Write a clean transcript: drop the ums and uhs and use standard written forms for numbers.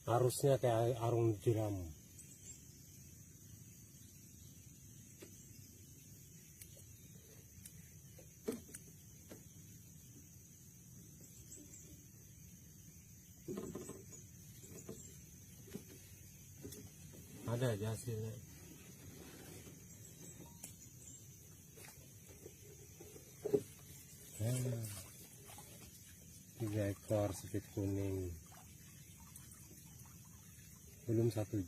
Arusnya kayak arung jeram. Ada aja hasilnya. Nah, 3 ekor sipit kuning, belum 1